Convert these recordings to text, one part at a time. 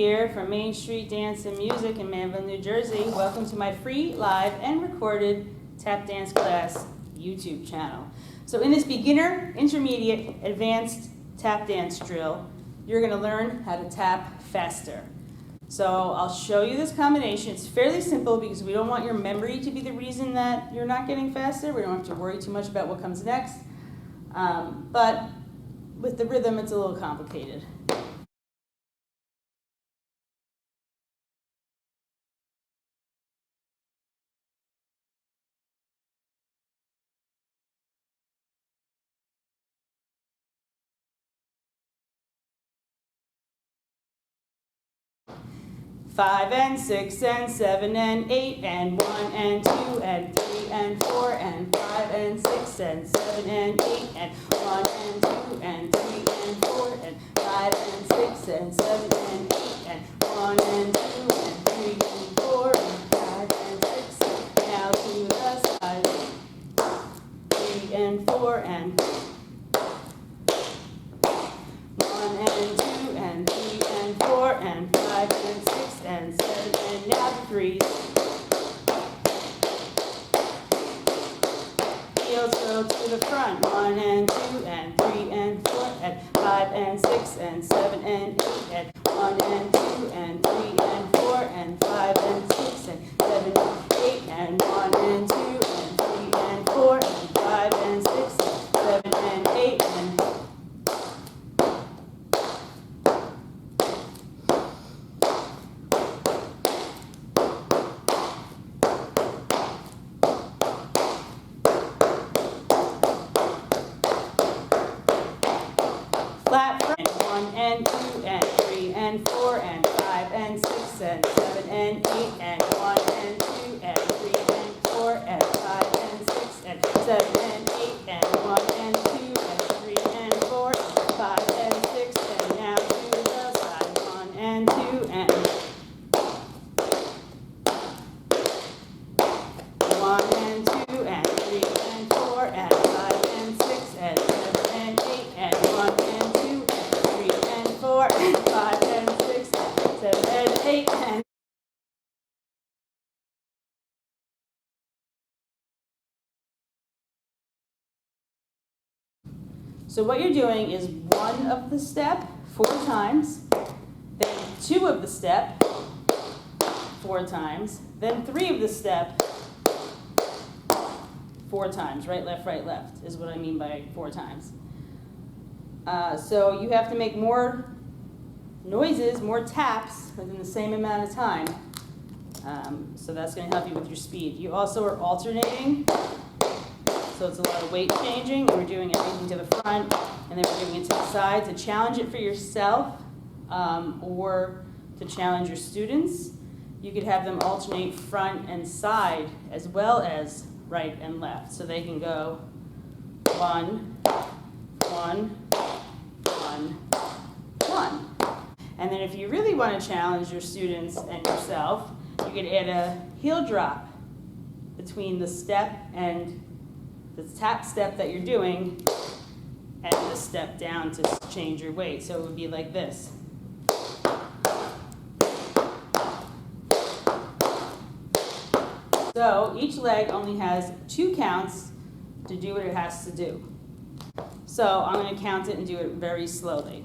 here from Main Street Dance and Music in Manville, New Jersey. Welcome to my free, live, and recorded tap dance class YouTube channel. So in this beginner, intermediate, advanced tap dance drill, you're going to learn how to tap faster. So I'll show you this combination. It's fairly simple because we don't want your memory to be the reason that you're not getting faster. We don't have to worry too much about what comes next. But with the rhythm, it's a little complicated. Five and six and seven and eight and one and two and three and four and five and six and seven and eight and one and two and three and four and five and six and seven and eight and one and two and three and four and five and six. Now to the side. 3 and 4 and 1 and 2 and 3 and 4 and 5 and 6 and 7 and now the threes. Heels go to the front. 1 and 2 and 3 and 4 and 5 and 6 and 7 and 8 and 1 and 2 and 3 and 4 and 5 and 6 and 7 and 8 and 1 and 2 and 3 and 4 and 5 and 6 and 7 and 8 and 1 and 2 and 3 and 4 and 5 and 6 and 7 and 8 and 1 and 2 and 3 and 4 and 5 and 6 and 7 and 8 and 1 and 2 and 3 and 4 and 5 and 6 and now to the side. 1 and 2 and 1 and 2 and 3 and 4 and 5 and 6 and 7 and 8 and 1 and 2 and 4 and 5 and 6 and 7 and 8 and so what you're doing is 1 of the step 4 times, then 2 of the step 4 times, then 3 of the step 4 times. Right, left is what I mean by 4 times. So you have to make more noises, more taps within the same amount of time. So that's going to help you with your speed. You also are alternating, so it's a lot of weight changing, and we're doing everything to the front, and then we're doing it to the side to challenge it for yourself or to challenge your students. You could have them alternate front and side as well as right and left, so they can go 1, 1, 1, 1. And then if you really want to challenge your students and yourself, you could add a heel drop between the step and the tap step that you're doing and the step down to change your weight. So it would be like this. So each leg only has 2 counts to do what it has to do. So I'm going to count it and do it very slowly.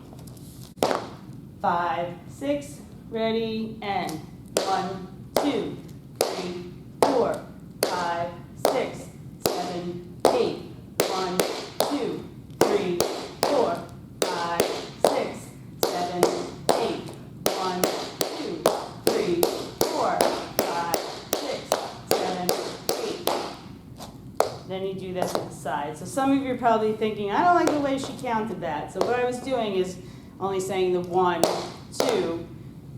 5, 6, ready, and 1, 2, 3, 4, 5, 6, 7, 8. 1, 2, 3, 4, 5, 6, 7, 8. 1, 2, 3, 4, 5, 6, 7, 8. Then you do that to the side. So some of you are probably thinking, I don't like the way she counted that. So what I was doing is only saying the 1, 2,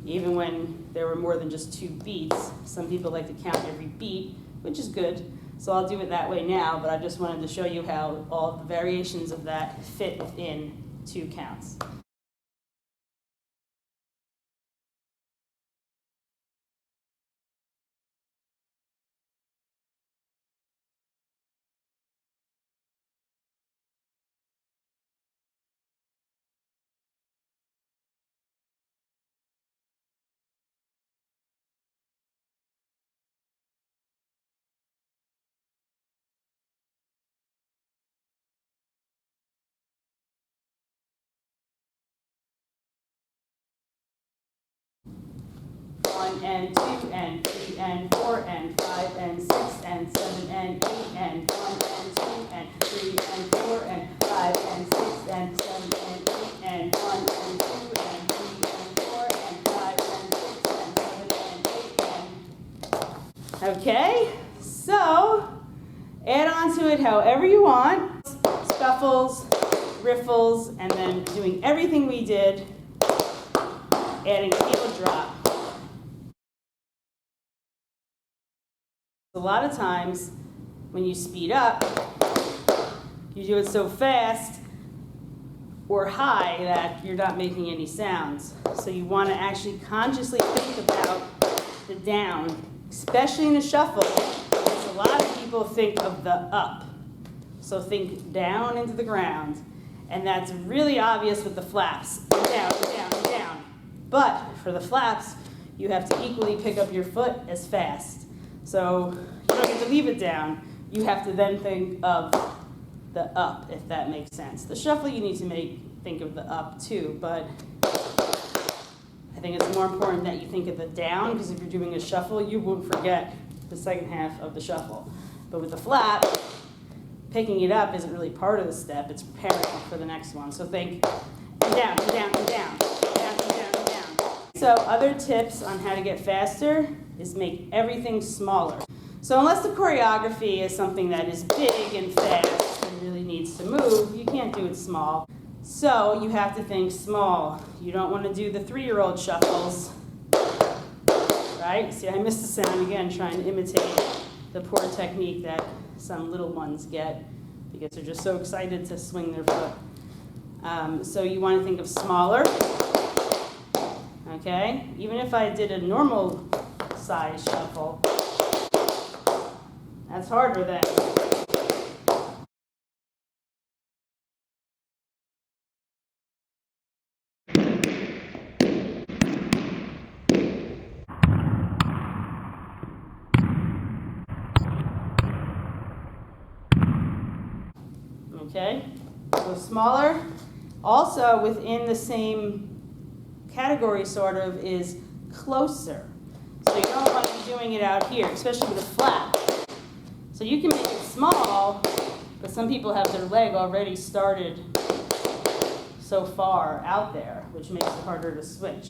even when there were more than just 2 beats. Some people like to count every beat, which is good. So I'll do it that way now, but I just wanted to show you how all the variations of that fit within 2 counts. 1 and 2 and 3 and 4 and 5 and 6 and 7 and 8 and 1 and 2 and 3 and 4 and 5 and 6 and 7 and 8 and 1 and 2 and 3 and 4 and 5 and 6 and 7 and 8 and... Okay, so add on to it however you want. Scuffles, riffles, and then doing everything we did, adding a heel drop. A lot of times when you speed up, you do it so fast or high that you're not making any sounds. So you want to actually consciously think about the down, especially in a shuffle, because a lot of people think of the up. So think down into the ground. And that's really obvious with the flaps. Down, down, down. But for the flaps, you have to equally pick up your foot as fast. So you don't get to leave it down. You have to then think of the up, if that makes sense. The shuffle you need to think of the up too, but I think it's more important that you think of the down, because if you're doing a shuffle, you won't forget the second half of the shuffle. But with the flap, picking it up isn't really part of the step, it's preparing for the next one. So think and down, and down, and down, and down, and down, and down. So other tips on how to get faster is make everything smaller. So unless the choreography is something that is big and fast and really needs to move, you can't do it small. So you have to think small. You don't want to do the 3-year-old shuffles, right? See, I missed the sound again trying to imitate the poor technique that some little ones get because they're just so excited to swing their foot. So you want to think of smaller, okay? Even if I did a normal size shuffle, that's harder than. Okay, so smaller. Also within the same category sort of is closer. So you don't want to be doing it out here, especially with a flap. So you can make it small, but some people have their leg already started so far out there, which makes it harder to switch.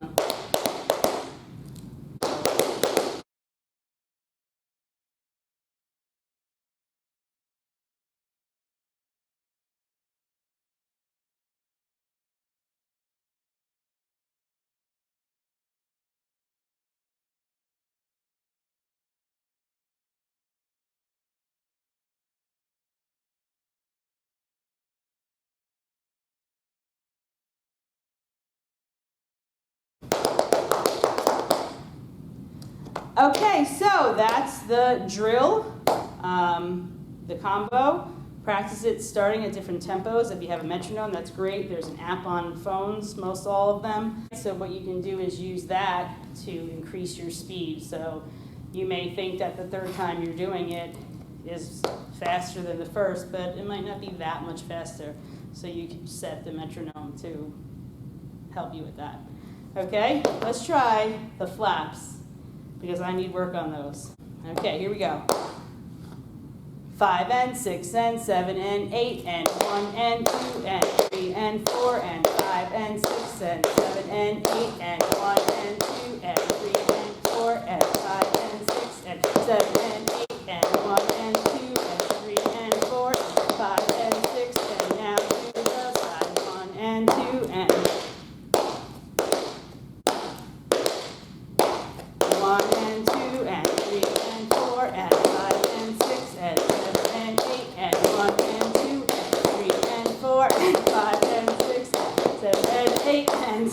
Okay, so that's the drill, the combo. Practice it starting at different tempos. If you have a metronome, that's great. There's an app on phones, most all of them. So what you can do is use that to increase your speed. So you may think that the third time you're doing it is faster than the first, but it might not be that much faster. So you can set the metronome to help you with that. Okay, let's try the flaps, because I need work on those. Okay, here we go. 5 and 6 and 7 and 8 and 1 and 2 and 3 and 4 and 5 and 6 and 7 and 8 and 1 and 2 and 3 and 4 and 5 and 6 and 7 and 8 and 1 and 2 and 3 and 4 and 5 and 6 and now to the side. 1 and 2 and 1 and 2 and 3 and 4 and 5 and 6 and 7 and 8 and 1 and 2 and 3 and 4 and 5 and 6 and 7 and 8 and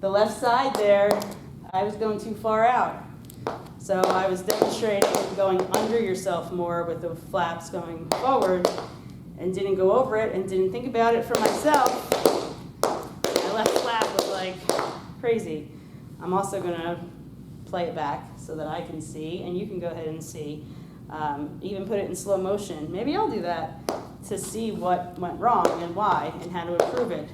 the left side there, I was going too far out. So I was demonstrating going under yourself more with the flaps going forward and didn't go over it and didn't think about it for myself. My left flap was like crazy. I'm also going to play it back so that I can see, and you can go ahead and see. Even put it in slow motion. Maybe I'll do that to see what went wrong and why and how to improve it.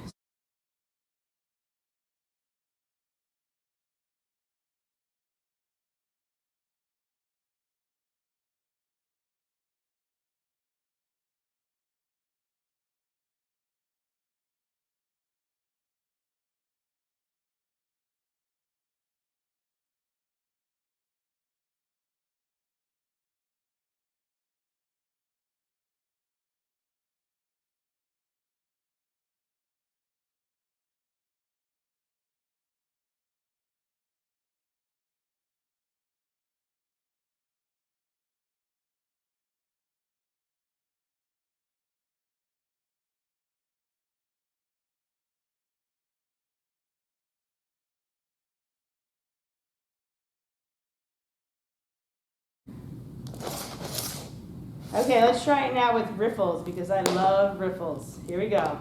Okay, let's try it now with riffles because I love riffles. Here we go.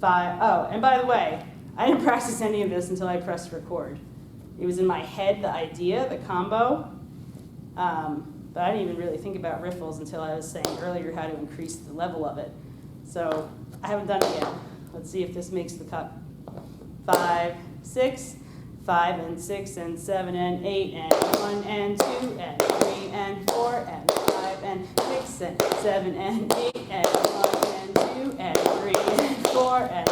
5, oh, and by the way, I didn't practice any of this until I pressed record. It was in my head, the idea, the combo, but I didn't even really think about riffles until I was saying earlier how to increase the level of it. So I haven't done it yet. Let's see if this makes the cut. 5, 6, 5 and 6 and 7 and 8 and 1 and 2 and 3 and 4 and 5 and 6 and 7 and 8 and 1 and 2 and 3 and 4 and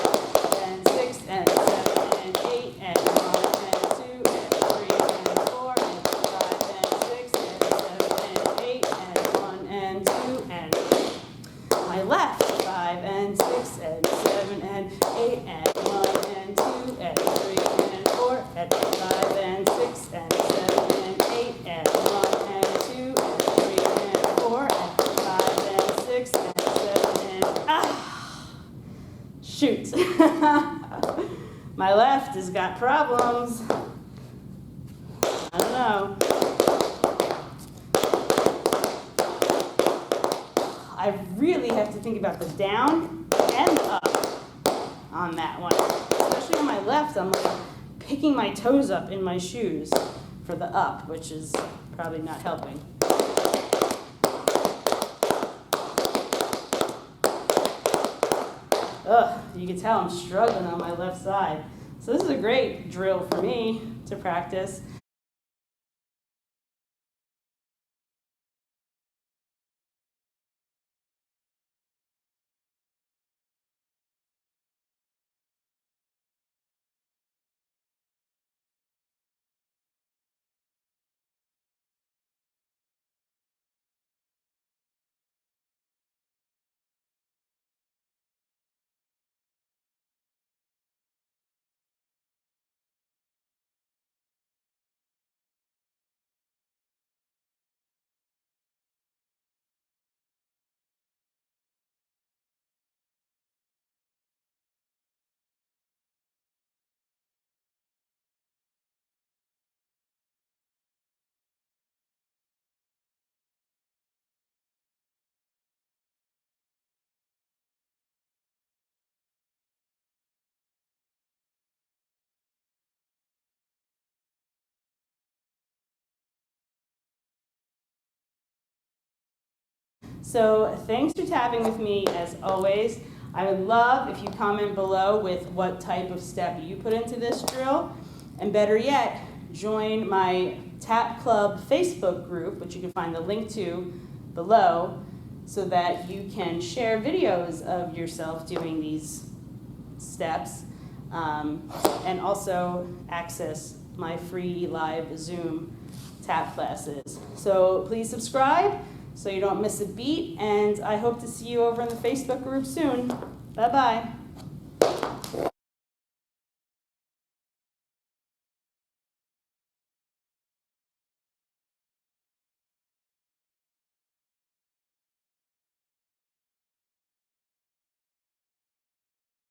6 and 7 and 8 and 1 and 2 and 3 and 4 and 5 and 6 and 7 and 8 and 1 and 2 and my left 5 and 6 and 7 and 8 and 1 and 2 and 3 and 4 and 5 and 6 and 7 and 8 and 1 and 2 and 3 and 4 and 5 and 6 and 7 and shoot. My left has got problems. I don't know. I really have to think about the down and the up on that one. Especially on my left, I'm like picking my toes up in my shoes for the up, which is probably not helping. Ugh, you can tell I'm struggling on my left side. So this is a great drill for me to practice. So thanks for tapping with me as always. I would love if you comment below with what type of step you put into this drill. And better yet, join my Tap Club Facebook group, which you can find the link to below, so that you can share videos of yourself doing these steps and also access my free live Zoom tap classes. So please subscribe so you don't miss a beat, and I hope to see you over in the Facebook group soon. Bye-bye.